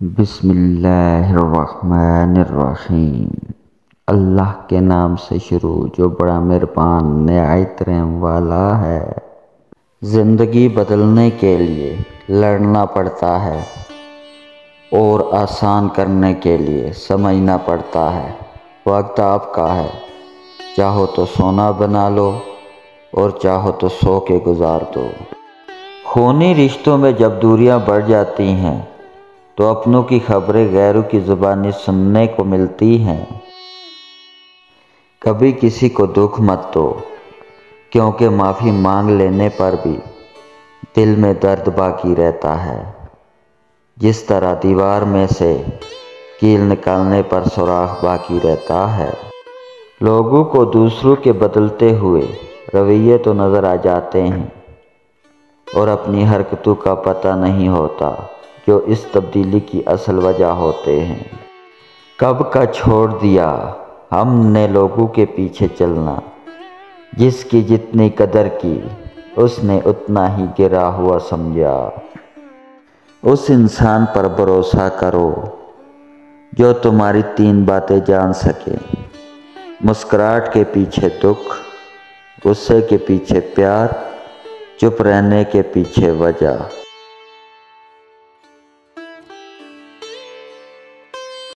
بسم اللہ الرحمن الرحیم۔ اللہ کے نام سے شروع جو بڑا مہربان نہایت رحم والا ہے۔ زندگی بدلنے کے لیے لڑنا پڑتا ہے اور آسان کرنے کے لیے سمجھنا پڑتا ہے۔ وقت آپ کا ہے، چاہو تو سونا بنا لو اور چاہو تو سو کے گزار دو۔ خونی رشتوں میں جب دوریاں بڑھ جاتی ہیں تو اپنوں کی خبریں غیروں کی زبانی سننے کو ملتی ہیں۔ کبھی کسی کو دکھ مت دو، کیونکہ معافی مانگ لینے پر بھی دل میں درد باقی رہتا ہے۔ جس طرح دیوار میں سے کیل نکالنے پر سوراخ باقی رہتا ہے۔ لوگوں کو دوسروں کے بدلتے ہوئے رویے تو نظر آ جاتے ہیں اور اپنی حرکتوں کا پتہ نہیں ہوتا جو اس تبدیلی کی اصل وجہ ہوتے ہیں۔ کب کا چھوڑ دیا ہم نے لوگوں کے پیچھے چلنا، جس کی جتنی قدر کی اس نے اتنا ہی گرا ہوا سمجھا۔ اس انسان پر بھروسہ کرو جو تمہاری 3 باتیں جان سکے: مسکراہٹ کے پیچھے دکھ، غصے کے پیچھے پیار، چپ رہنے کے پیچھے وجہ۔